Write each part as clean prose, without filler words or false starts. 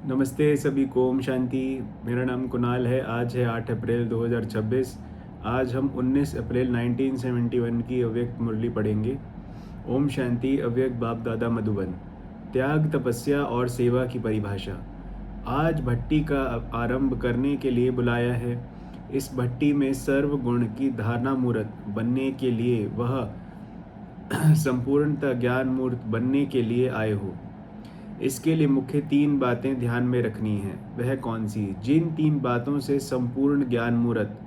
नमस्ते सभी को, ओम शांति। मेरा नाम कुणाल है। आज है 8 अप्रैल 2026। आज हम 19 अप्रैल 1971 की अव्यक्त मुरली पढ़ेंगे। ओम शांति। अव्यक्त बाप दादा मधुबन। त्याग, तपस्या और सेवा की परिभाषा। आज भट्टी का आरंभ करने के लिए बुलाया है। इस भट्टी में सर्व गुण की धारणा मूर्त बनने के लिए, वह संपूर्णतः ज्ञान मूर्त बनने के लिए आए हो। इसके लिए मुख्य 3 बातें ध्यान में रखनी हैं। वह कौन सी? जिन 3 बातों से संपूर्ण ज्ञान मूर्त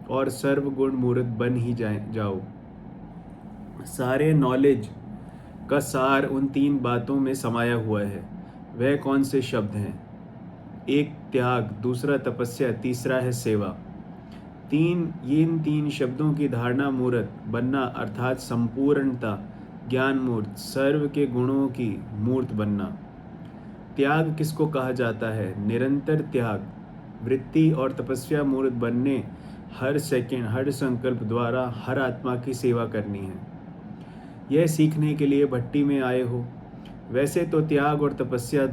और सर्वगुण मूर्त बन ही जाओ। सारे नॉलेज का सार उन 3 बातों में समाया हुआ है। वह कौन से शब्द हैं? एक त्याग, दूसरा तपस्या, तीसरा है सेवा। इन 3 शब्दों की धारणा मूर्त बनना अर्थात संपूर्णता ज्ञान मूर्त, सर्व के गुणों की मूर्त बनना। त्याग किसको कहा जाता है? निरंतर त्याग, वृत्ति और तपस्या मूर्त बनने, हर सेकंड, हर संकल्प द्वारा हर आत्मा की सेवा करनी है। यह सीखने के लिए भट्टी में आए हो। वैसे तो त्याग और तपस्या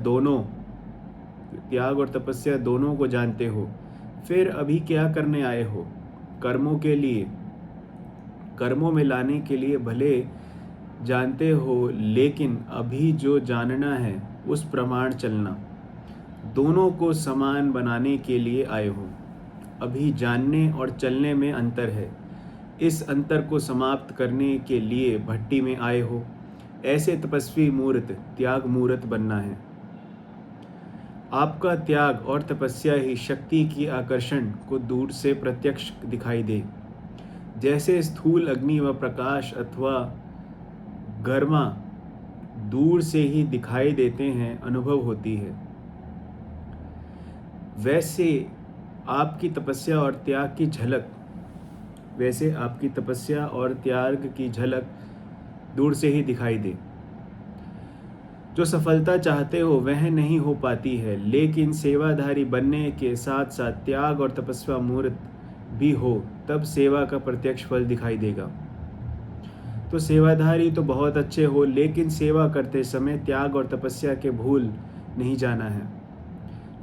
दोनों को जानते हो, फिर अभी क्या करने आए हो? कर्मों के लिए, कर्मों में लाने के लिए भले जानते हो, लेकिन अभी जो जानना है उस प्रमाण चलना। दोनों को समान बनाने के लिए आए हो। अभी जानने और चलने में अंतर है। इस अंतर को समाप्त करने के लिए भट्टी में आए हो। ऐसे तपस्वी मूर्त, त्याग मूर्त बनना है। आपका त्याग और तपस्या ही शक्ति की आकर्षण को दूर से प्रत्यक्ष दिखाई दे। जैसे स्थूल अग्नि व प्रकाश अथवा गर्मा दूर से ही दिखाई देते हैं, अनुभव होती है, वैसे आपकी तपस्या और त्याग की झलक दूर से ही दिखाई दे। जो सफलता चाहते हो वह नहीं हो पाती है, लेकिन सेवाधारी बनने के साथ साथ त्याग और तपस्या मूर्त भी हो, तब सेवा का प्रत्यक्ष फल दिखाई देगा। तो सेवाधारी तो बहुत अच्छे हो, लेकिन सेवा करते समय त्याग और तपस्या के भूल नहीं जाना है।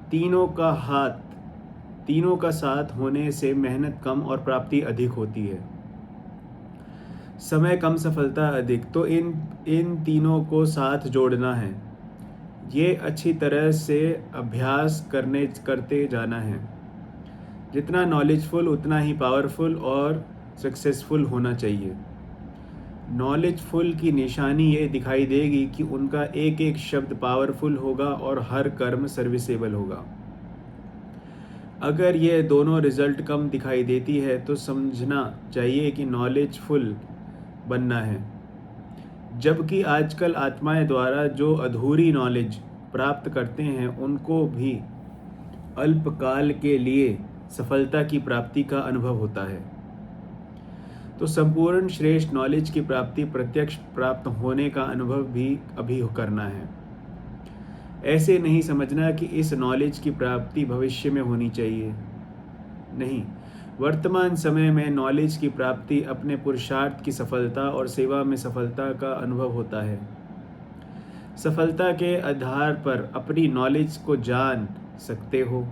तीनों का साथ होने से मेहनत कम और प्राप्ति अधिक होती है। समय कम, सफलता अधिक। तो इन तीनों को साथ जोड़ना है। ये अच्छी तरह से अभ्यास करते जाना है। जितना नॉलेजफुल उतना ही पावरफुल और सक्सेसफुल होना चाहिए। नॉलेजफुल की निशानी ये दिखाई देगी कि उनका एक एक शब्द पावरफुल होगा और हर कर्म सर्विसेबल होगा। अगर ये दोनों रिजल्ट कम दिखाई देती है तो समझना चाहिए कि नॉलेजफुल बनना है। जबकि आजकल आत्माएं द्वारा जो अधूरी नॉलेज प्राप्त करते हैं, उनको भी अल्पकाल के लिए सफलता की प्राप्ति का अनुभव होता है। तो संपूर्ण श्रेष्ठ नॉलेज की प्राप्ति प्रत्यक्ष प्राप्त होने का अनुभव भी अभी करना है। ऐसे नहीं समझना कि इस नॉलेज की प्राप्ति भविष्य में होनी चाहिए। नहीं, वर्तमान समय में नॉलेज की प्राप्ति अपने पुरुषार्थ की सफलता और सेवा में सफलता का अनुभव होता है। सफलता के आधार पर अपनी नॉलेज को जान सकते हो।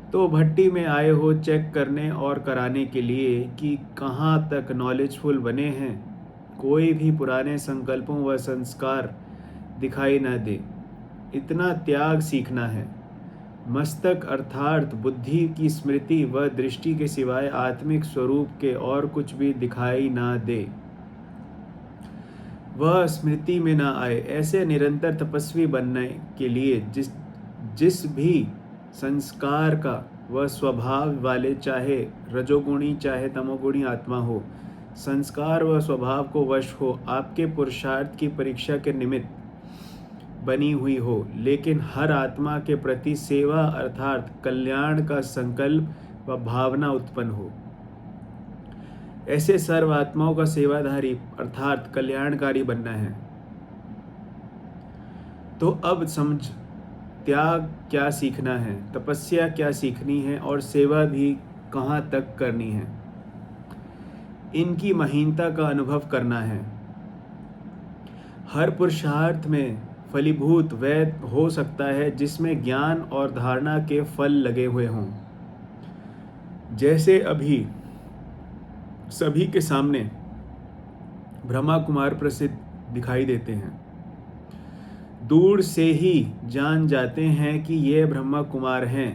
तो भट्टी में आए हो चेक करने और कराने के लिए कि कहाँ तक नॉलेजफुल बने हैं। कोई भी पुराने संकल्पों व संस्कार दिखाई न दे। इतना त्याग सीखना है। मस्तक अर्थात बुद्धि की स्मृति व दृष्टि के सिवाय आत्मिक स्वरूप के और कुछ भी दिखाई ना दे, वह स्मृति में ना आए। ऐसे निरंतर तपस्वी बनने के लिए जिस भी संस्कार का वह स्वभाव वाले, चाहे रजोगुणी चाहे तमोगुणी आत्मा हो, संस्कार व स्वभाव को वश हो, आपके पुरुषार्थ की परीक्षा के निमित्त बनी हुई हो, लेकिन हर आत्मा के प्रति सेवा अर्थात कल्याण का संकल्प व भावना उत्पन्न हो। ऐसे सर्व आत्माओं का सेवाधारी अर्थात कल्याणकारी बनना है। तो अब समझ, त्याग क्या सीखना है, तपस्या क्या सीखनी है और सेवा भी कहाँ तक करनी है। इनकी महीनता का अनुभव करना है। हर पुरुषार्थ में फलीभूत वह हो सकता है जिसमें ज्ञान और धारणा के फल लगे हुए हों। जैसे अभी सभी के सामने ब्रह्मा कुमार प्रसिद्ध दिखाई देते हैं, दूर से ही जान जाते हैं कि ये ब्रह्मा कुमार हैं।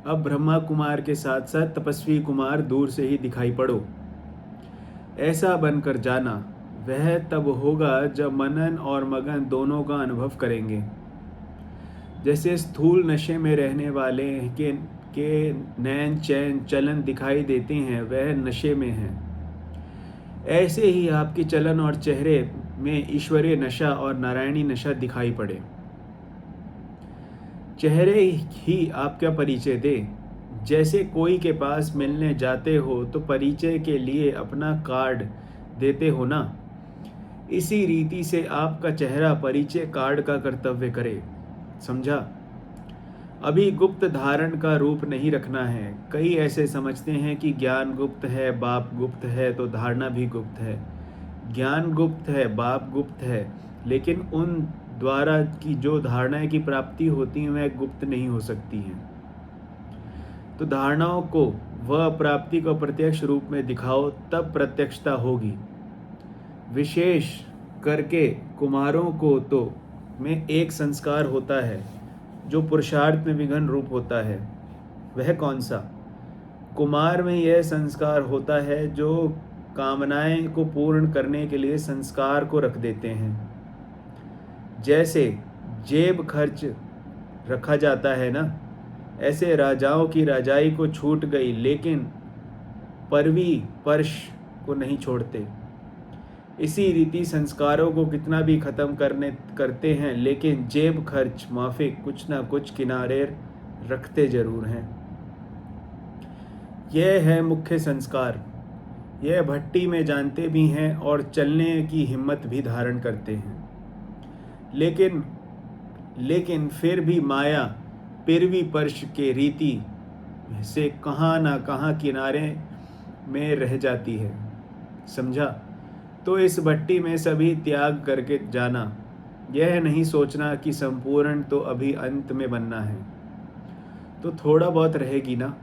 अब ब्रह्मा कुमार के साथ साथ तपस्वी कुमार दूर से ही दिखाई पड़ो, ऐसा बनकर जाना। वह तब होगा जब मनन और मगन दोनों का अनुभव करेंगे। जैसे स्थूल नशे में रहने वाले के नैन चैन चलन दिखाई देते हैं, वह नशे में हैं। ऐसे ही आपके चलन और चेहरे में ईश्वरीय नशा और नारायणी नशा दिखाई पड़े। चेहरे ही आपका परिचय दे। जैसे कोई के पास मिलने जाते हो तो परिचय के लिए अपना कार्ड देते हो ना, इसी रीति से आपका चेहरा परिचय कार्ड का कर्तव्य करे। समझा? अभी गुप्त धारण का रूप नहीं रखना है। कई ऐसे समझते हैं कि ज्ञान गुप्त है, बाप गुप्त है, तो धारणा भी गुप्त है। ज्ञान गुप्त है, बाप गुप्त है, लेकिन उन द्वारा की जो धारणाएं की प्राप्ति होती हैं वह गुप्त नहीं हो सकती हैं। तो धारणाओं को वह प्राप्ति को प्रत्यक्ष रूप में दिखाओ, तब प्रत्यक्षता होगी। विशेष करके कुमारों को तो में एक संस्कार होता है जो पुरुषार्थ में विघन रूप होता है। वह कौन सा? कुमार में यह संस्कार होता है जो कामनाएं को पूर्ण करने के लिए संस्कार को रख देते हैं। जैसे जेब खर्च रखा जाता है ना, ऐसे राजाओं की राजाई को छूट गई लेकिन परवी पर्श को नहीं छोड़ते। इसी रीति संस्कारों को कितना भी खत्म करते हैं, लेकिन जेब खर्च माफिक कुछ ना कुछ किनारे रखते जरूर हैं। यह है मुख्य संस्कार। यह भट्टी में जानते भी हैं और चलने की हिम्मत भी धारण करते हैं, लेकिन फिर भी माया पिरवी पर्श के रीति से कहाँ ना कहाँ किनारे में रह जाती है। समझा? तो इस भट्टी में सभी त्याग करके जाना। यह नहीं सोचना कि संपूर्ण तो अभी अंत में बनना है, तो थोड़ा बहुत रहेगी ना,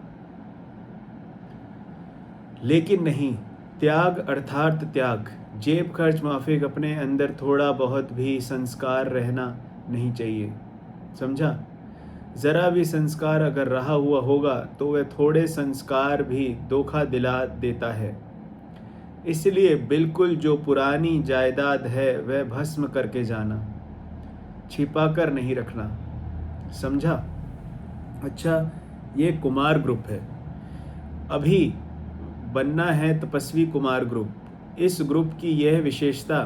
लेकिन नहीं। त्याग अर्थात त्याग। जेब खर्च माफिक अपने अंदर थोड़ा बहुत भी संस्कार रहना नहीं चाहिए। समझा? जरा भी संस्कार अगर रहा हुआ होगा तो वह थोड़े संस्कार भी धोखा दिला देता है। इसलिए बिल्कुल जो पुरानी जायदाद है वह भस्म करके जाना, छिपा कर नहीं रखना। समझा? अच्छा, ये कुमार ग्रुप है। अभी बनना है तपस्वी कुमार ग्रुप। इस ग्रुप की यह विशेषता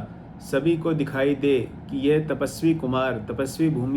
सभी को दिखाई दे कि यह तपस्वी कुमार तपस्वी भूमि